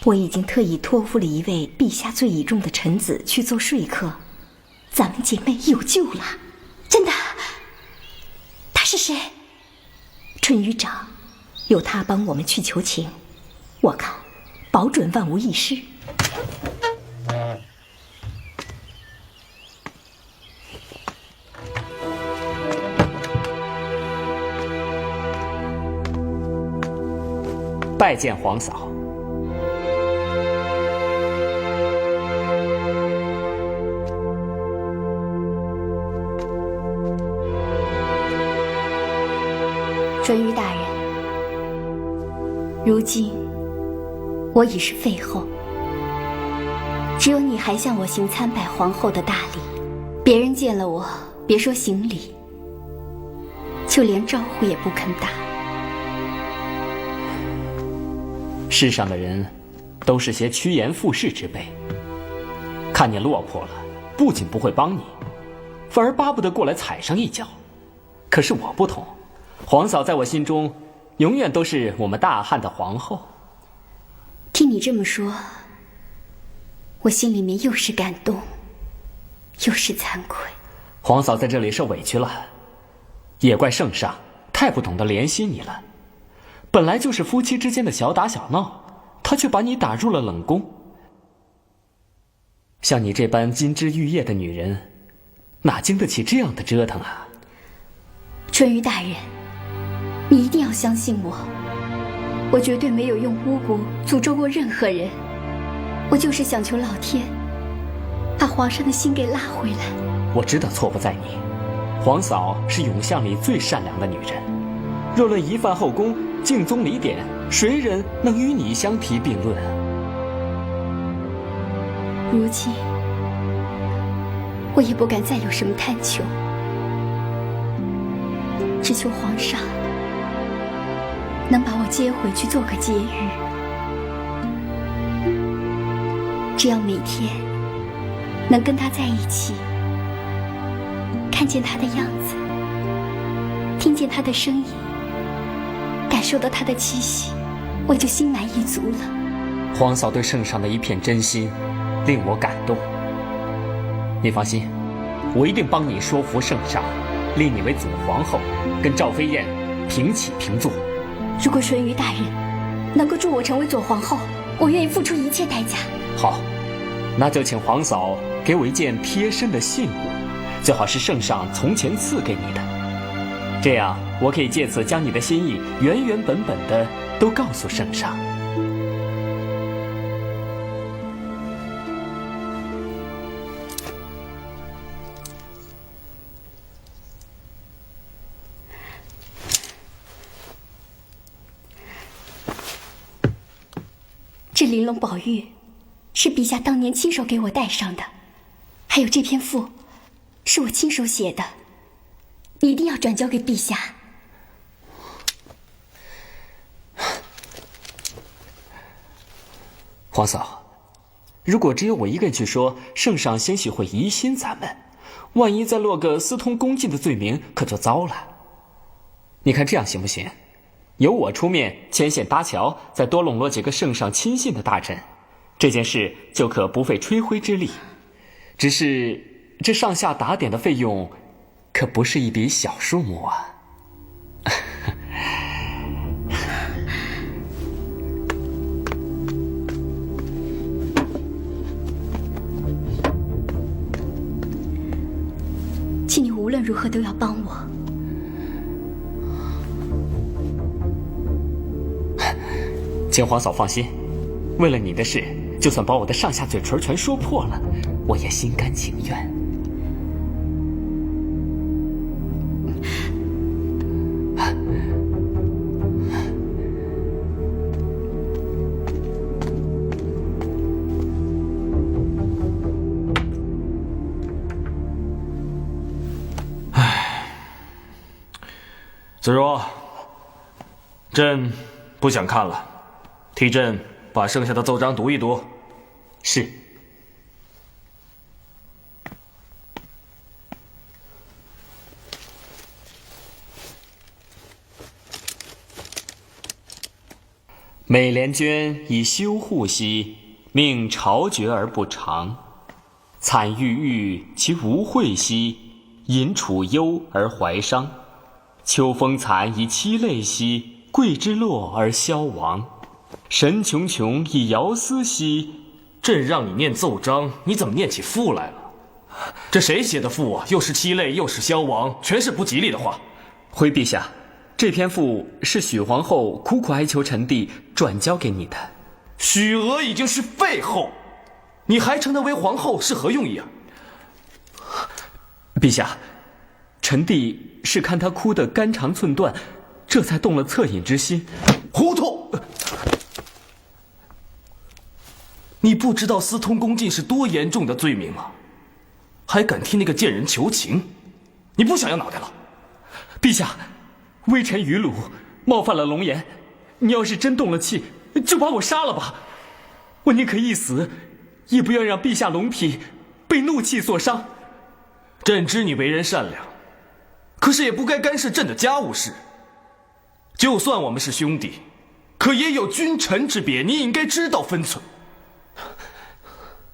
我已经特意托付了一位陛下最倚重的臣子去做说客，咱们姐妹有救了。真的？他是谁？春雨长，由他帮我们去求情，我看保准万无一失。拜见皇嫂。春雨大人，如今我已是废后，只有你还向我行参拜皇后的大礼，别人见了我，别说行礼，就连招呼也不肯打。世上的人都是些趋炎附势之辈，看你落魄了，不仅不会帮你，反而巴不得过来踩上一脚。可是我不同，皇嫂在我心中永远都是我们大汉的皇后。听你这么说，我心里面又是感动，又是惭愧。皇嫂在这里受委屈了，也怪圣上太不懂得怜惜你了。本来就是夫妻之间的小打小闹，他却把你打入了冷宫。像你这般金枝玉叶的女人，哪经得起这样的折腾啊？春雨大人，你一定要相信我，我绝对没有用巫蛊诅咒过任何人，我就是想求老天把皇上的心给拉回来。我知道错不在你，皇嫂是永巷里最善良的女人，若论一饭后宫、敬宗礼典，谁人能与你相提并论？如今我也不敢再有什么贪求，只求皇上能把我接回去做个婕妤。只要每天能跟他在一起，看见他的样子，听见他的声音，感受到他的气息，我就心满意足了。皇嫂对圣上的一片真心令我感动，你放心，我一定帮你说服圣上，立你为祖皇后，跟赵飞燕平起平坐。如果纯瑜大人能够助我成为左皇后，我愿意付出一切代价。好，那就请皇嫂给我一件贴身的信物，最好是圣上从前赐给你的，这样我可以借此将你的心意原原本本的都告诉圣上。这玲珑宝玉是陛下当年亲手给我戴上的，还有这篇赋是我亲手写的，你一定要转交给陛下。皇嫂，如果只有我一个人去说，圣上兴许会疑心咱们，万一再落个私通宫禁的罪名，可就糟了。你看这样行不行？由我出面牵线搭桥，再多笼络几个圣上亲信的大臣，这件事就可不费吹灰之力。只是这上下打点的费用可不是一笔小数目啊。请你无论如何都要帮我。请皇嫂放心，为了你的事，就算把我的上下嘴唇全说破了，我也心甘情愿。子若，朕不想看了，替朕把剩下的奏章读一读。是。美莲娟以修护兮，命朝绝而不长；惨郁郁其无惠兮，引楚忧而怀伤。秋风残以凄泪兮，桂枝落而消亡。神穷穷以遥思兮，朕让你念奏章，你怎么念起赋来了？这谁写的赋啊？又是凄泪，又是消亡，全是不吉利的话。回陛下，这篇赋是许皇后苦苦哀求臣弟转交给你的。许娥已经是废后，你还称她为皇后是何用意啊？陛下，臣弟是看她哭得肝肠寸断，这才动了恻隐之心。糊涂！你不知道私通宫禁是多严重的罪名吗？还敢替那个贱人求情？你不想要脑袋了？陛下，微臣愚鲁，冒犯了龙颜。你要是真动了气，就把我杀了吧。我宁可一死，也不愿让陛下龙体被怒气所伤。朕知你为人善良，可是也不该干涉朕的家务事。就算我们是兄弟，可也有君臣之别，你应该知道分寸。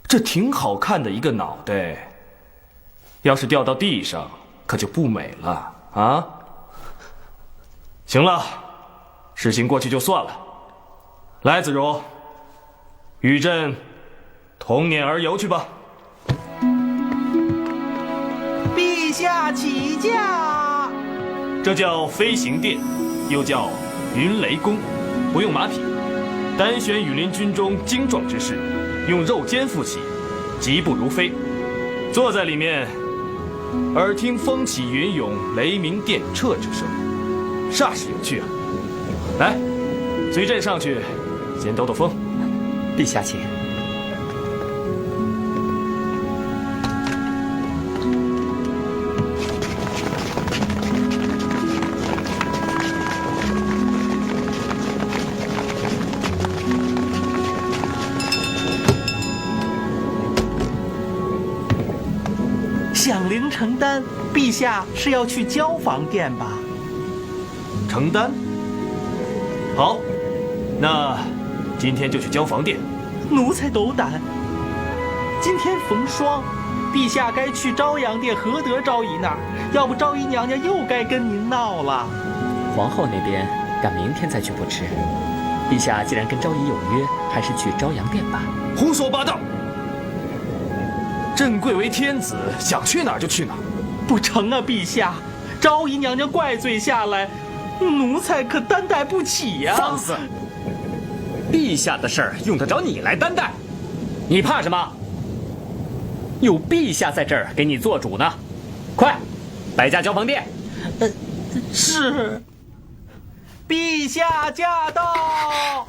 这挺好看的一个脑袋，要是掉到地上，可就不美了啊！行了，事情过去就算了。来，子柔，与朕同辇而游去吧。陛下起驾。这叫飞行殿，又叫云雷宫，不用马匹，单选羽林军中精壮之士，用肉肩负起，疾步如飞。坐在里面，耳听风起云涌、雷鸣电掣之声，煞是有趣啊！来，随朕上去，先兜兜风。陛下请。响铃承担，陛下是要去交房殿吧？承担。好，那今天就去交房殿。奴才斗胆。今天逢双，陛下该去昭阳殿何德昭仪那儿，要不昭仪娘娘又该跟您闹了。皇后那边赶明天再去不迟。陛下既然跟昭仪有约，还是去昭阳殿吧。胡说八道！朕贵为天子，想去哪儿就去哪儿。不成啊，陛下，昭仪娘娘怪罪下来，奴才可担待不起呀。放肆！陛下的事儿用得着你来担待？你怕什么？有陛下在这儿给你做主呢。快，摆驾交房殿。是。陛下驾到。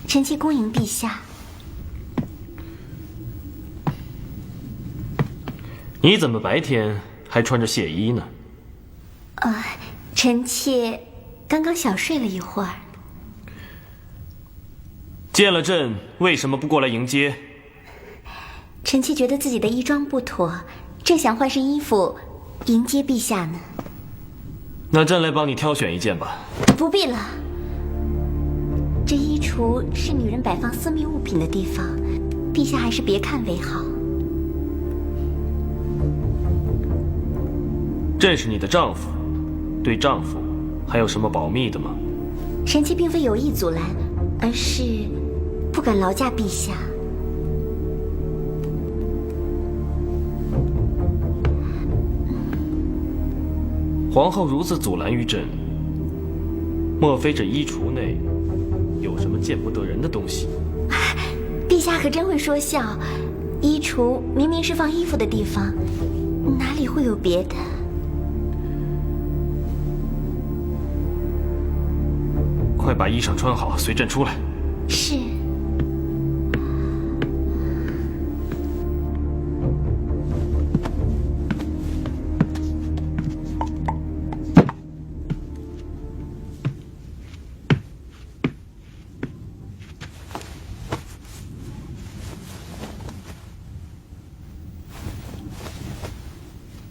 臣妾恭迎陛下。你怎么白天还穿着亵衣呢？臣妾刚刚小睡了一会儿。见了朕，为什么不过来迎接？臣妾觉得自己的衣装不妥，正想换身衣服迎接陛下呢。那朕来帮你挑选一件吧。不必了。这衣橱是女人摆放私密物品的地方，陛下还是别看为好。朕是你的丈夫，对丈夫还有什么保密的吗？臣妾并非有意阻拦，而是不敢劳驾陛下。皇后如此阻拦于朕，莫非这衣橱内有什么见不得人的东西？陛下可真会说笑，衣橱明明是放衣服的地方，哪里会有别的？快把衣裳穿好，随朕出来。是。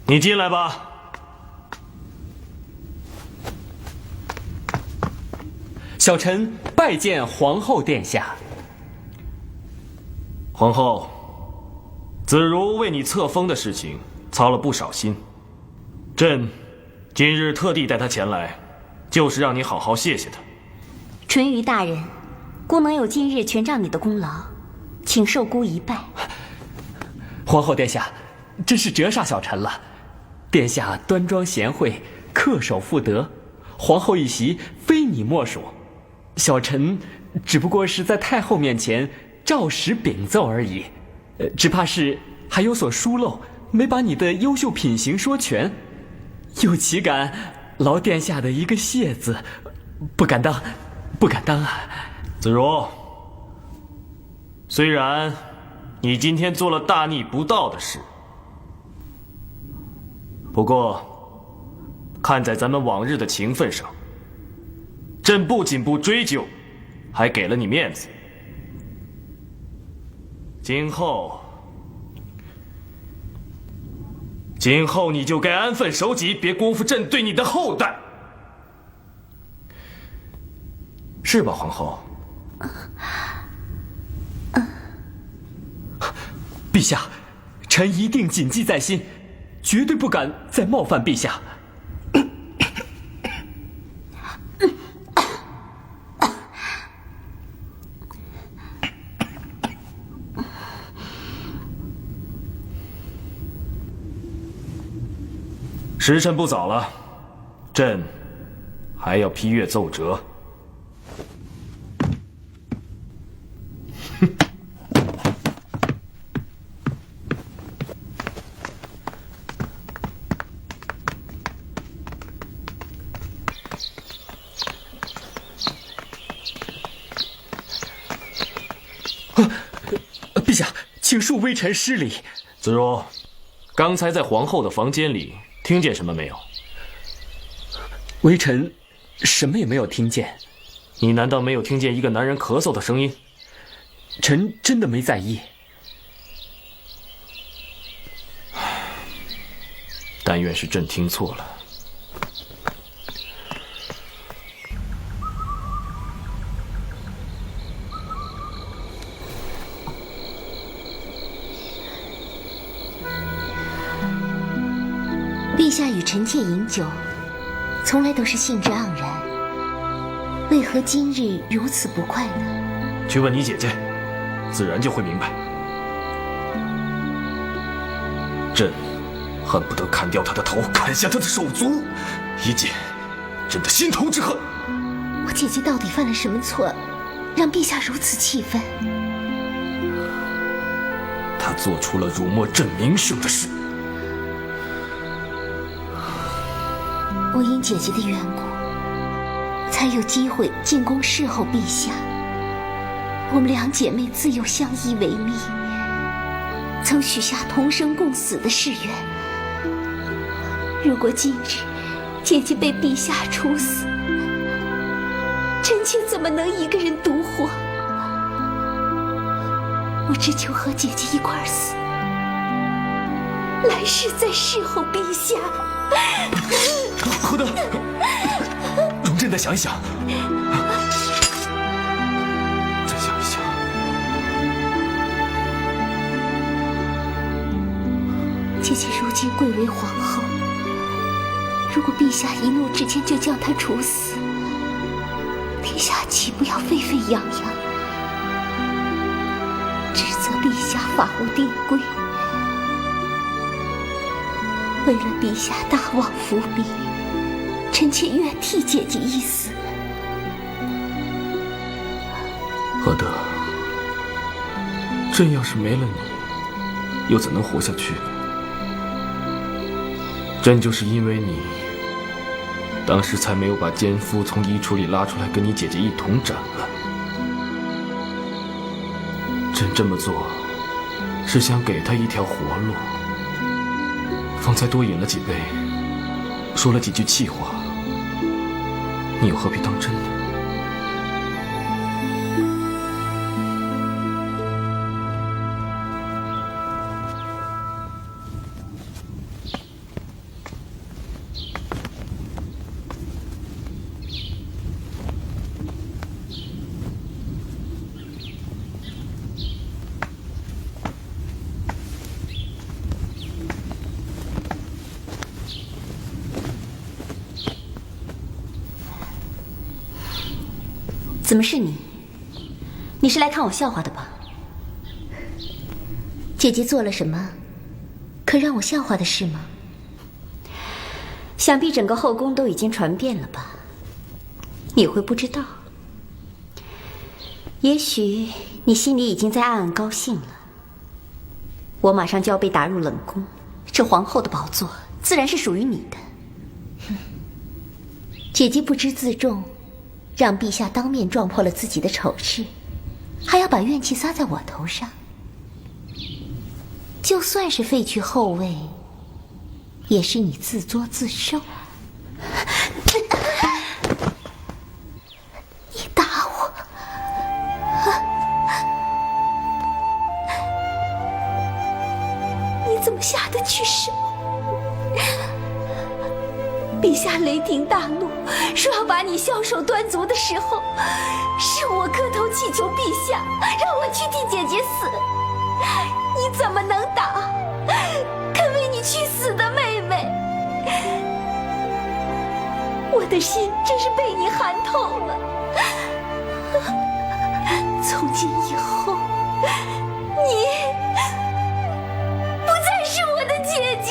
你进来吧。小臣拜见皇后殿下。皇后，子如为你册封的事情操了不少心，朕今日特地带她前来，就是让你好好谢谢她。淳于大人，孤能有今日全仗你的功劳，请受孤一拜。皇后殿下，真是折煞小臣了。殿下端庄贤惠，恪守妇德，皇后一席非你莫属。小臣只不过是在太后面前照实禀奏而已，只怕是还有所疏漏，没把你的优秀品行说全，又岂敢劳殿下的一个谢字，不敢当，不敢当啊！子如，虽然你今天做了大逆不道的事，不过看在咱们往日的情分上，朕不仅不追究，还给了你面子。今后你就该安分守己，别辜负朕对你的厚待，是吧，皇后？陛下，臣一定谨记在心，绝对不敢再冒犯陛下。时辰不早了，朕还要批阅奏折。陛下，请恕微臣失礼。子如，刚才在皇后的房间里听见什么没有？微臣什么也没有听见。你难道没有听见一个男人咳嗽的声音？臣真的没在意。但愿是朕听错了。陛下与臣妾饮酒，从来都是兴致盎然，为何今日如此不快呢？去问你姐姐，自然就会明白。朕恨不得砍掉她的头，砍下她的手足，以解朕的心头之恨。我姐姐到底犯了什么错，让陛下如此气愤？她做出了辱没朕名声的事。我因姐姐的缘故，才有机会进宫侍候陛下。我们两姐妹自幼相依为命，曾许下同生共死的誓愿。如果今日姐姐被陛下处死，臣妾怎么能一个人独活？我只求和姐姐一块儿死，来世再侍候陛下。何德，容朕再想一想。再想一想。姐姐如今贵为皇后，如果陛下一怒之间就将她处死，天下岂不要沸沸扬扬，指责陛下法无定规？为了陛下大王伏笔，臣妾愿替姐姐一死。何德，朕要是没了你，又怎能活下去呢？朕就是因为你，当时才没有把奸夫从衣橱里拉出来，跟你姐姐一同斩了。朕这么做，是想给他一条活路。方才多饮了几杯，说了几句气话，你又何必当真呢？怎么是你？你是来看我笑话的吧？姐姐做了什么可让我笑话的事吗？想必整个后宫都已经传遍了吧？你会不知道？也许你心里已经在暗暗高兴了。我马上就要被打入冷宫，这皇后的宝座自然是属于你的。姐姐不知自重，让陛下当面撞破了自己的丑事，还要把怨气撒在我头上。就算是废去后位，也是你自作自受。你打我！你怎么下得去手？陛下雷霆大怒，说要把你枭首断足的时候，是我磕头祈求陛下，让我去替姐姐死。你怎么能打肯为你去死的妹妹？我的心真是被你寒透了。从今以后，你不再是我的姐姐。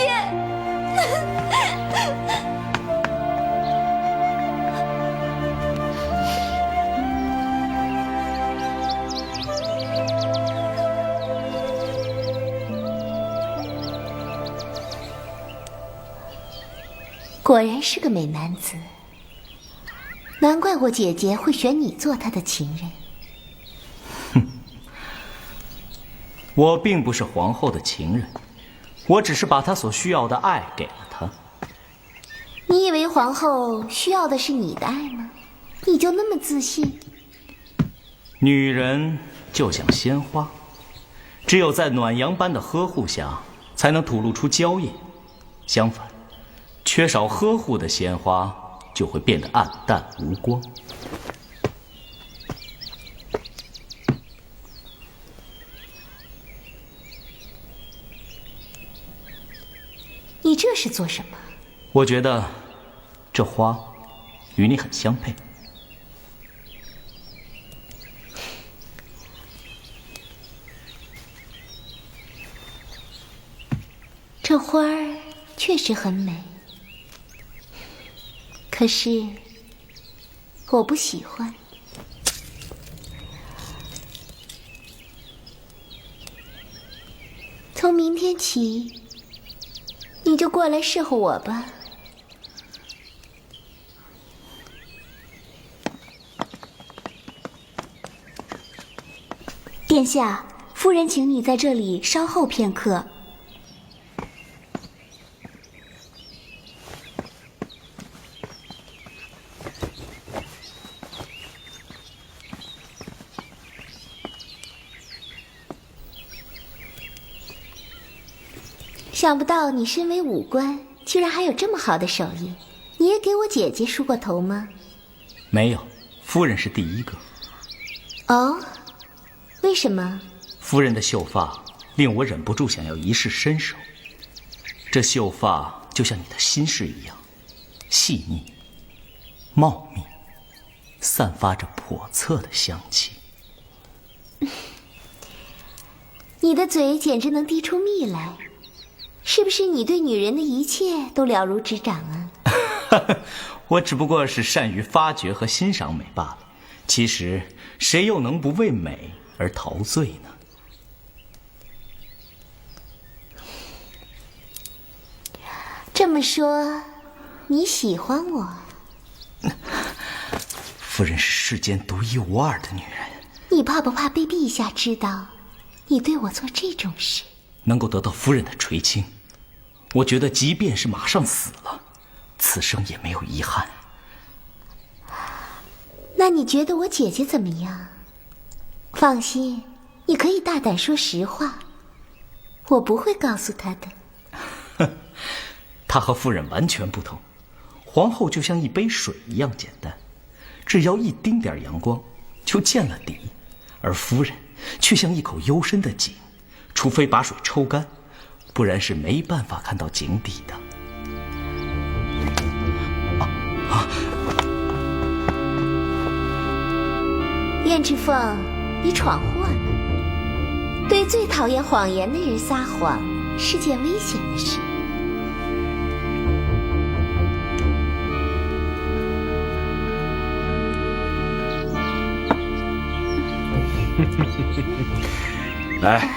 果然是个美男子，难怪我姐姐会选你做她的情人。哼，我并不是皇后的情人，我只是把她所需要的爱给了她。你以为皇后需要的是你的爱吗？你就那么自信？女人就像鲜花，只有在暖阳般的呵护下，才能吐露出娇艳。相反，缺少呵护的鲜花就会变得暗淡无光。你这是做什么？我觉得这花与你很相配。这花儿确实很美，可是我不喜欢。从明天起，你就过来侍候我吧。殿下，夫人请你在这里稍候片刻。想不到你身为武官，居然还有这么好的手艺。你也给我姐姐梳过头吗？没有，夫人是第一个。哦，为什么？夫人的秀发令我忍不住想要一试身手。这秀发就像你的心事一样，细腻、茂密，散发着叵测的香气。你的嘴简直能滴出蜜来。是不是你对女人的一切都了如指掌啊？我只不过是善于发掘和欣赏美罢了。其实，谁又能不为美而陶醉呢？这么说，你喜欢我？夫人是世间独一无二的女人。你怕不怕被陛下知道你对我做这种事？能够得到夫人的垂青，我觉得即便是马上死了，此生也没有遗憾。那你觉得我姐姐怎么样？放心，你可以大胆说实话，我不会告诉她的。她和夫人完全不同，皇后就像一杯水一样简单，只要一丁点阳光就见了底，而夫人却像一口幽深的井，除非把水抽干，不然是没办法看到井底的。燕赤凤，你闯祸了。对最讨厌谎言的人撒谎是件危险的事。来，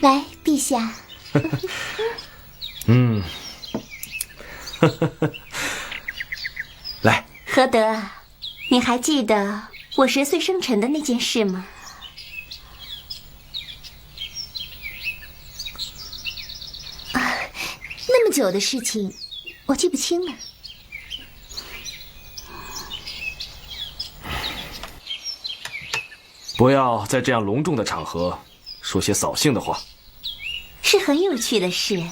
来，陛下。来，何德，你还记得我10岁生辰的那件事吗？那么久的事情，我记不清了。不要在这样隆重的场合说些扫兴的话。是很有趣的事，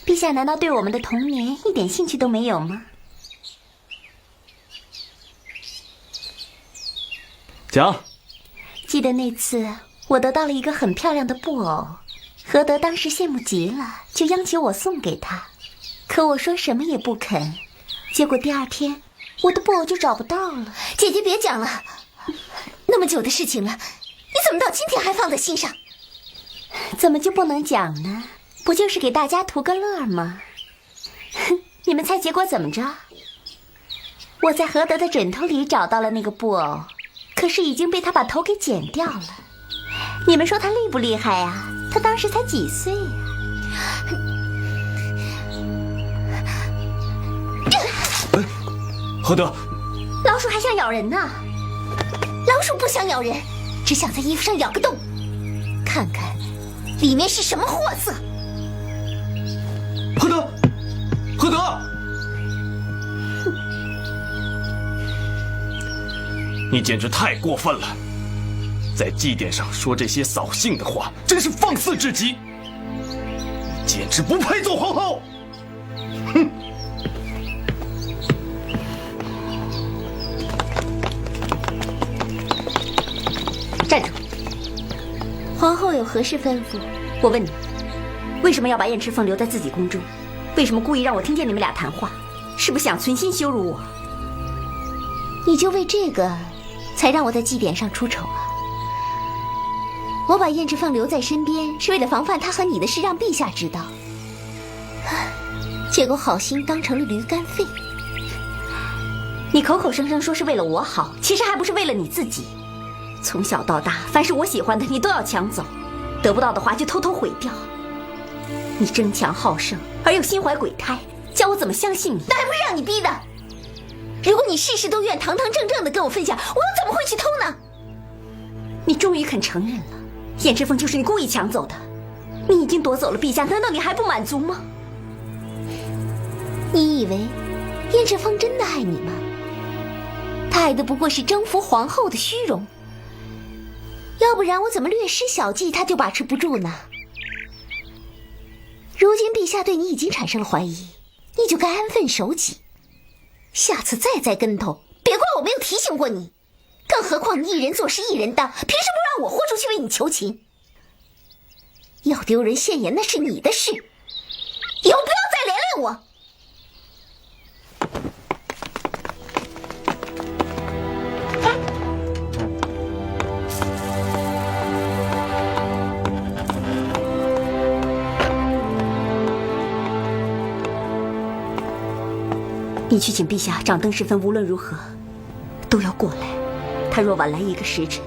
陛下难道对我们的童年一点兴趣都没有吗？讲。记得那次我得到了一个很漂亮的布偶，何德当时羡慕极了，就央求我送给他，可我说什么也不肯。结果第2天我的布偶就找不到了。姐姐别讲了，那么久的事情了，你怎么到今天还放在心上？怎么就不能讲呢？不就是给大家图个乐吗？你们猜结果怎么着？我在何德的枕头里找到了那个布偶，可是已经被他把头给剪掉了。你们说他厉不厉害呀？他当时才几岁呀？何德，老鼠还想咬人呢。老鼠不想咬人，只想在衣服上咬个洞，看看里面是什么货色。何德，何德，你简直太过分了，在祭典上说这些扫兴的话，真是放肆至极，你简直不配做皇后。哼！站住！皇后有何事吩咐？我问你，为什么要把燕赤凤留在自己宫中？为什么故意让我听见你们俩谈话？是不是想存心羞辱我？你就为这个才让我在祭典上出丑啊？我把燕赤凤留在身边，是为了防范她和你的事让陛下知道，结果好心当成了驴肝肺。你口口声声说是为了我好，其实还不是为了你自己。从小到大，凡是我喜欢的你都要抢走，得不到的话就偷偷毁掉。你争强好胜，而又心怀鬼胎，叫我怎么相信你？那还不是让你逼的。如果你事事都愿堂堂正正的跟我分享，我又怎么会去偷呢？你终于肯承认了，燕赤凤就是你故意抢走的。你已经夺走了陛下，难道你还不满足吗？你以为燕赤凤真的爱你吗？她爱的不过是征服皇后的虚荣，要不然我怎么略施小计她就把持不住呢？如今陛下对你已经产生了怀疑，你就该安分守己，下次再栽跟头，别怪我没有提醒过你。更何况你一人做事一人当，凭什么不让我豁出去为你求情？要丢人现眼那是你的事，以后不要再连累我。你去请陛下，掌灯时分无论如何都要过来。他若晚来1个时辰，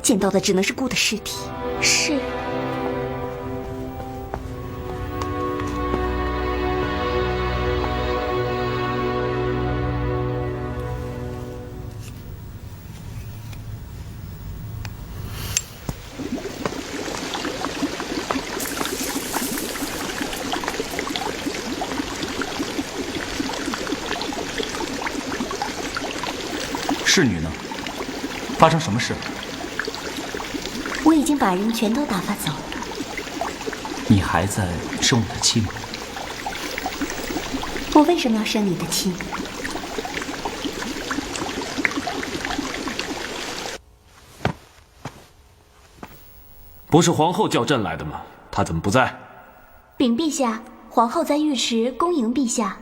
见到的只能是姑的尸体。是。侍女呢？发生什么事了？我已经把人全都打发走了。你还在生我的气吗？我为什么要生你的气？不是皇后叫朕来的吗？她怎么不在？禀陛下，皇后在浴池恭迎陛下。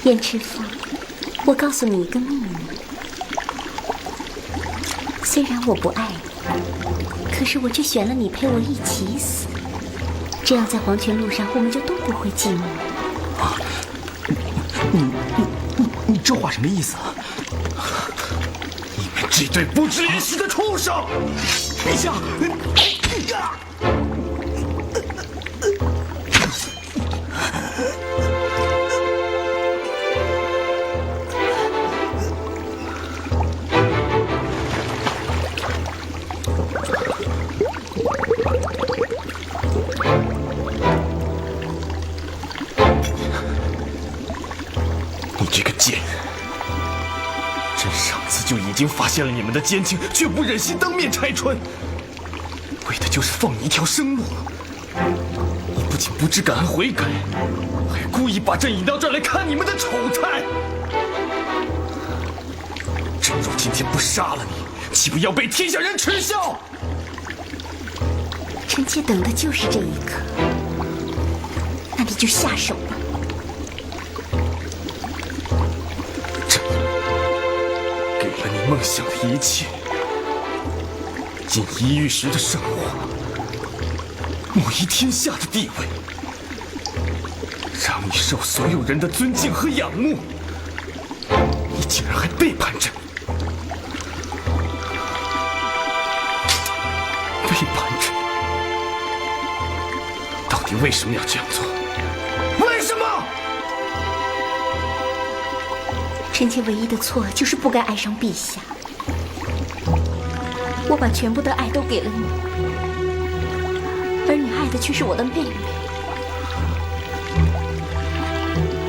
燕赤峰，我告诉你一个秘密。虽然我不爱你，可是我却选了你陪我一起死。这样在黄泉路上，我们就都不会寂寞。啊，你这话什么意思啊？你们这对不知廉耻的畜生！陛下，你这个贱人！朕上次就已经发现了你们的奸情，却不忍心当面拆穿，为的就是放你一条生路。你不仅不知感恩悔改，还故意把朕引到这儿来看你们的丑态。朕若今天不杀了你，岂不要被天下人耻笑？臣妾等的就是这一刻，那你就下手吧。给了你梦想的一切，锦衣玉食的生活，母仪天下的地位，让你受所有人的尊敬和仰慕，你竟然还背叛朕！背叛朕！到底为什么要这样做？为什么？臣妾唯一的错就是不该爱上陛下。我把全部的爱都给了你，而你爱的却是我的妹妹。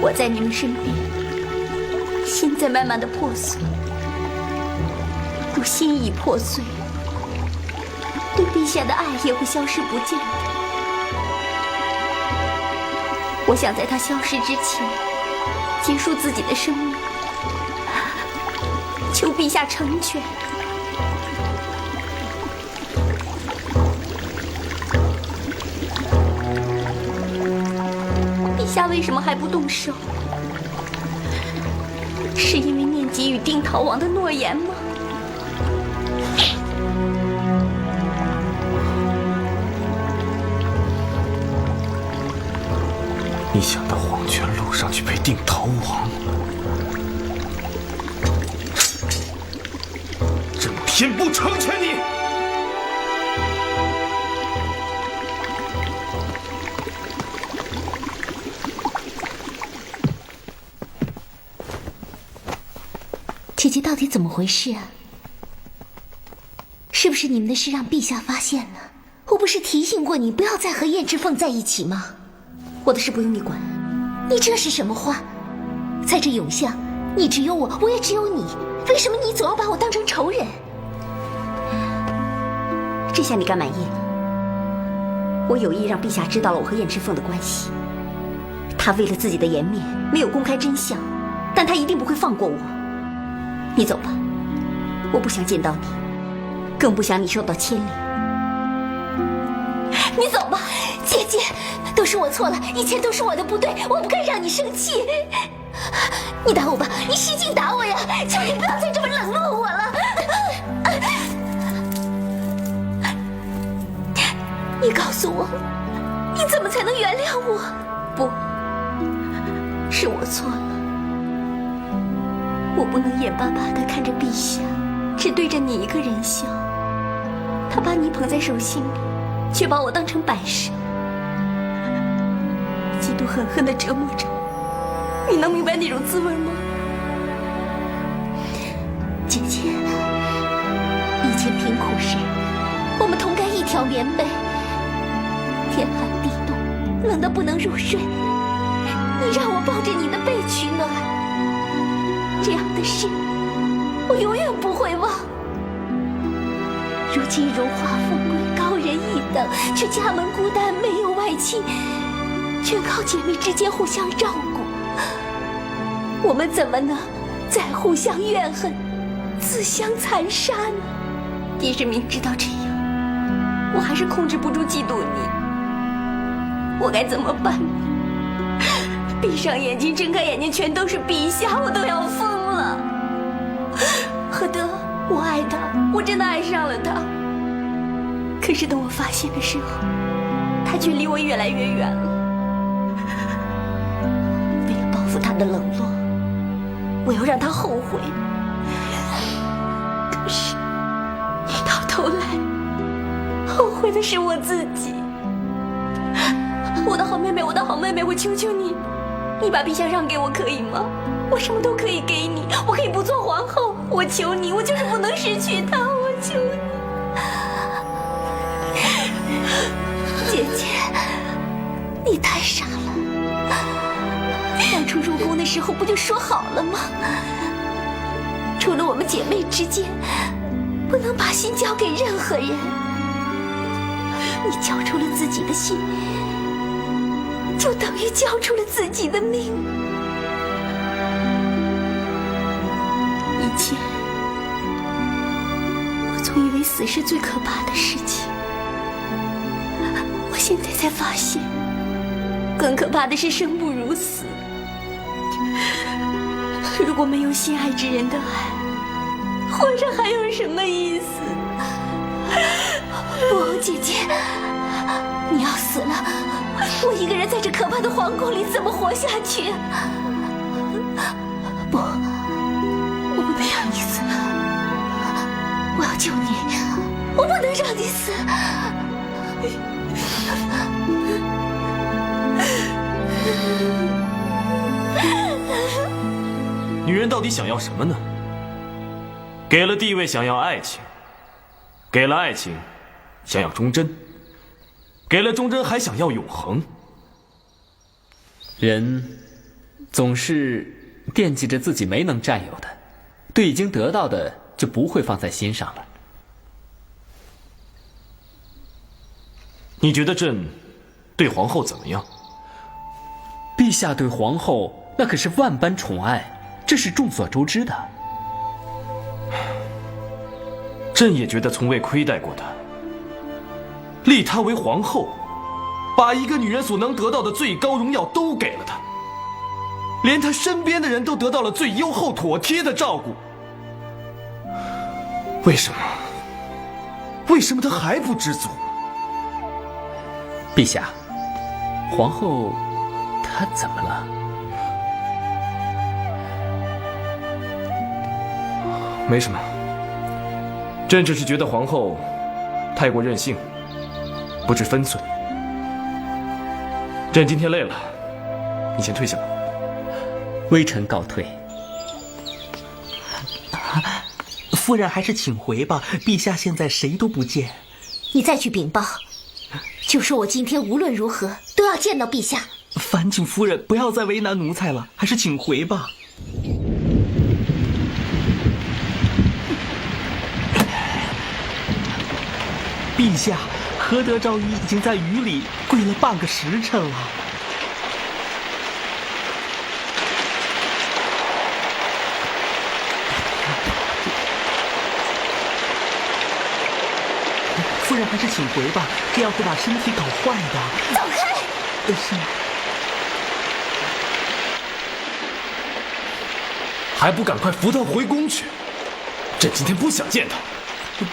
我在你们身边，心在慢慢的破碎。我心已破碎，对陛下的爱也会消失不见的。我想在他消失之前，结束自己的生命。求陛下成全。陛下为什么还不动手？是因为念及与定陶王的诺言吗？你想到黄泉路上去陪定陶王？偏不成全你！姐姐到底怎么回事啊？是不是你们的事让陛下发现了？我不是提醒过你不要再和燕之凤在一起吗？我的事不用你管。你这是什么话？在这永巷，你只有我，我也只有你，为什么你总要把我当成仇人？这下你该满意了。我有意让陛下知道了我和燕之凤的关系。他为了自己的颜面，没有公开真相，但他一定不会放过我。你走吧，我不想见到你，更不想你受到牵连。你走吧，姐姐，都是我错了，以前都是我的不对，我不该让你生气。你打我吧，你使劲打我呀！求你不要再这么冷落我了。你告诉我，你怎么才能原谅我？不，是我错了。我不能眼巴巴地看着陛下，只对着你一个人笑。他把你捧在手心里，却把我当成摆设，嫉妒狠狠地折磨着我。你能明白那种滋味吗？姐姐，以前贫苦时，我们同盖一条棉被，天寒地冻，冷得不能入睡。你让我抱着你的背取暖，这样的事我永远不会忘。如今荣华富贵，高人一等，却家门孤单，没有外戚，全靠姐妹之间互相照顾。我们怎么能再互相怨恨，自相残杀呢？即使明知道这样，我还是控制不住嫉妒你。我该怎么办？闭上眼睛睁开眼睛全都是陛下，我都要疯了。何德，我爱他，我真的爱上了他。可是等我发现的时候，他却离我越来越远了。为了报复他的冷落，我要让他后悔。可是到头来，后悔的是我自己。我的好妹妹，我的好妹妹，我求求你，你把陛下让给我可以吗？我什么都可以给你，我可以不做皇后，我求你，我就是不能失去他，我求你。姐姐，你太傻了，当初入宫的时候不就说好了吗？除了我们姐妹之间，不能把心交给任何人。你交出了自己的心，就等于交出了自己的命。以前我总以为死是最可怕的事情，我现在才发现，更可怕的是生不如死。如果没有心爱之人的爱，活着还有什么意思？不，姐姐，你要死了，我一个人在这可怕的皇宫里怎么活下去？不，我不能让你死，我要救你，我不能让你死。女人到底想要什么呢？给了地位想要爱情，给了爱情想要忠贞，给了忠贞还想要永恒。人总是惦记着自己没能占有的，对已经得到的就不会放在心上了。你觉得朕对皇后怎么样？陛下对皇后那可是万般宠爱，这是众所周知的。朕也觉得从未亏待过她，立她为皇后，把一个女人所能得到的最高荣耀都给了她，连她身边的人都得到了最优厚妥帖的照顾。为什么？为什么她还不知足？陛下，皇后她怎么了？没什么，朕只是觉得皇后太过任性，不知分寸。朕今天累了，你先退下吧。微臣告退。夫人还是请回吧，陛下现在谁都不见。你再去禀报，就说我今天无论如何都要见到陛下。烦请夫人不要再为难奴才了，还是请回吧。陛下，何德昭仪已经在雨里跪了半个时辰了。夫人还是请回吧，这样会把身体搞坏的。走开！是。还不赶快扶她回宫去！朕今天不想见她。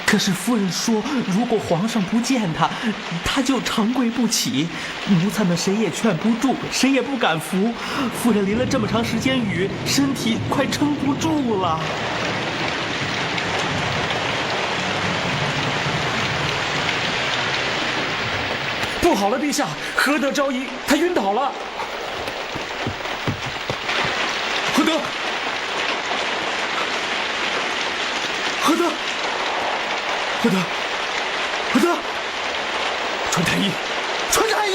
可是夫人说，如果皇上不见他，他就长跪不起。奴才们谁也劝不住，谁也不敢扶。夫人淋了这么长时间雨，身体快撑不住了。不好了，陛下，何德昭仪她晕倒了。何德，何德，何德，何德，传太医，传太医！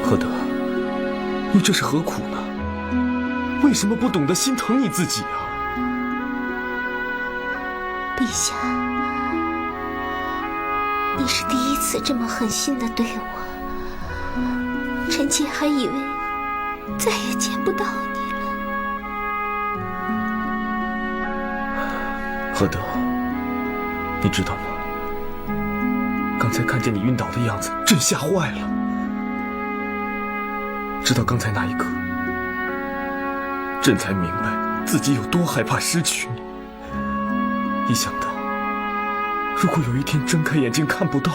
何德，你这是何苦呢？为什么不懂得心疼你自己啊？陛下，你是第一次这么狠心的对我，臣妾还以为再也见不到你了。何德，你知道吗？刚才看见你晕倒的样子，朕吓坏了。直到刚才那一刻，朕才明白自己有多害怕失去你。一想到如果有一天睁开眼睛看不到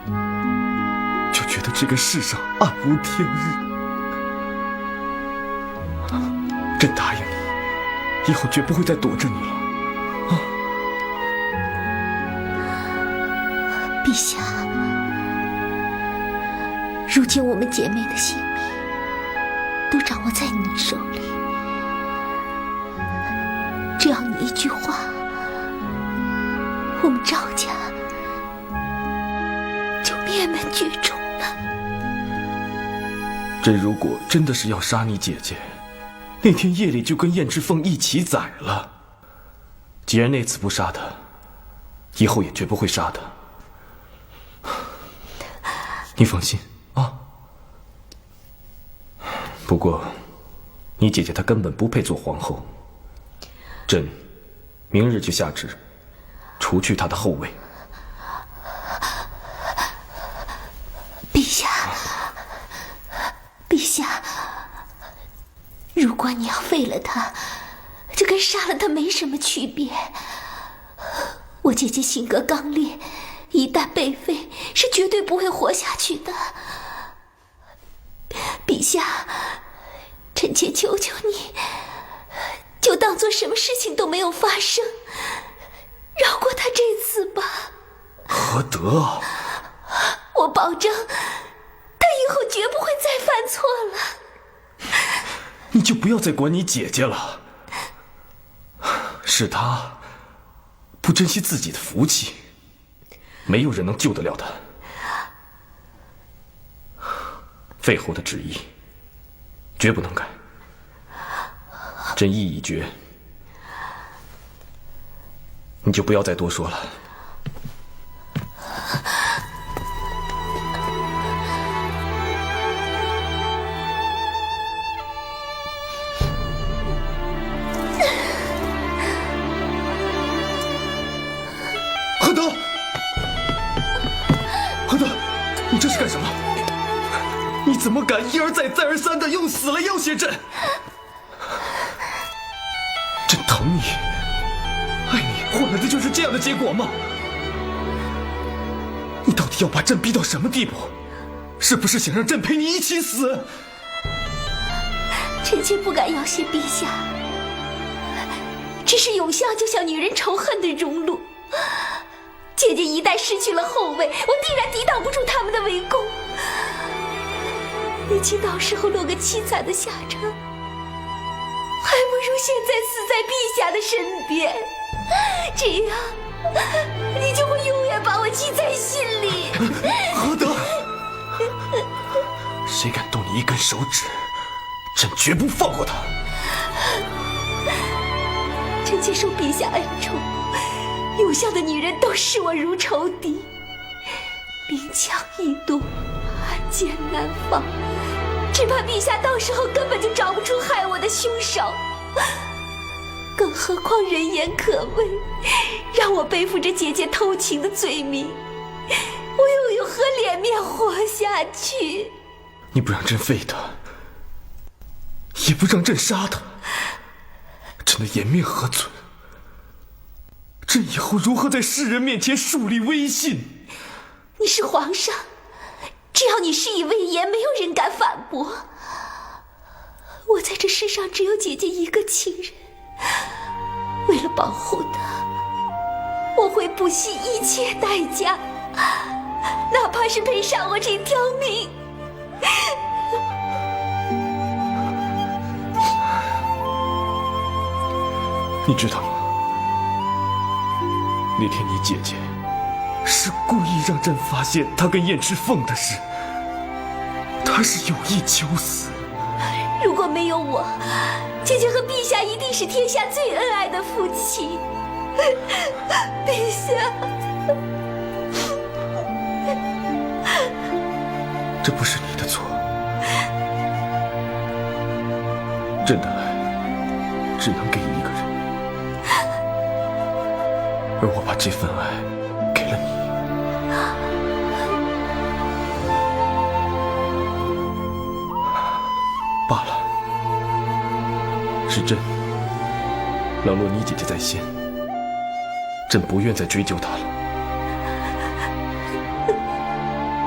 你，就觉得这个世上暗无天日。朕答应你，以后绝不会再躲着你了。陛下，如今我们姐妹的性命都掌握在你手里，只要你一句话，我们赵家就灭门绝种了。朕如果真的是要杀你姐姐，那天夜里就跟燕之凤一起宰了。既然那次不杀她，以后也绝不会杀她。你放心啊。不过，你姐姐她根本不配做皇后。朕明日就下旨，除去她的后位。陛下，陛下，如果你要废了她，这跟杀了她没什么区别。我姐姐性格刚烈，一旦被废，是绝对不会活下去的。陛下，臣妾求求你，就当做什么事情都没有发生，饶过她这次吧。何德，我保证，她以后绝不会再犯错了。你就不要再管你姐姐了。是她不珍惜自己的福气，没有人能救得了她。废后的旨意绝不能改，朕意已决，你就不要再多说了。何德，何德，你这是干什么？你怎么敢一而再再而三的用死来要挟朕？朕疼你爱你，换来的就是这样的结果吗？你到底要把朕逼到什么地步？是不是想让朕陪你一起死？臣妾不敢要挟陛下，只是永相就像女人仇恨的熔炉，姐姐一旦失去了后位，我定然抵挡不住他们的围攻。与其到时候落个凄惨的下场，还不如现在死在陛下的身边，这样你就会永远把我记在心里。何德，谁敢动你一根手指，朕绝不放过他。臣妾受陛下恩宠，永相的女人都视我如仇敌，兵强易夺，暗箭难防，只怕陛下到时候根本就找不出害我的凶手。更何况人言可畏，让我背负着姐姐偷情的罪名，我又有何脸面活下去？你不让朕废他，也不让朕杀他，朕的颜面何存？朕以后如何在世人面前树立威信？你是皇上，只要你施以威严，没有人敢反驳。我在这世上只有姐姐一个亲人，为了保护她，我会不惜一切代价，哪怕是赔上我这条命。你知道吗？那天你姐姐是故意让朕发现她跟燕之凤的事，她是有意求死。如果没有我，姐姐和陛下一定是天下最恩爱的夫妻。陛下，这不是你的错，朕的爱只能给一个人，而我把这份爱给了你。罢了，是朕冷落你姐姐在先，朕不愿再追究她了。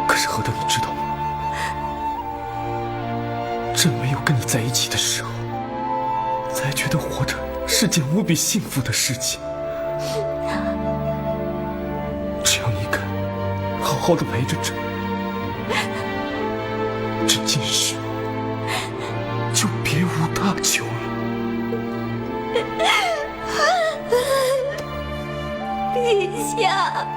可是何德，你知道吗？朕没有跟你在一起的时候，才觉得活着是件无比幸福的事情。只要你肯好好的陪着朕，朕今世就别无他求了。陛下。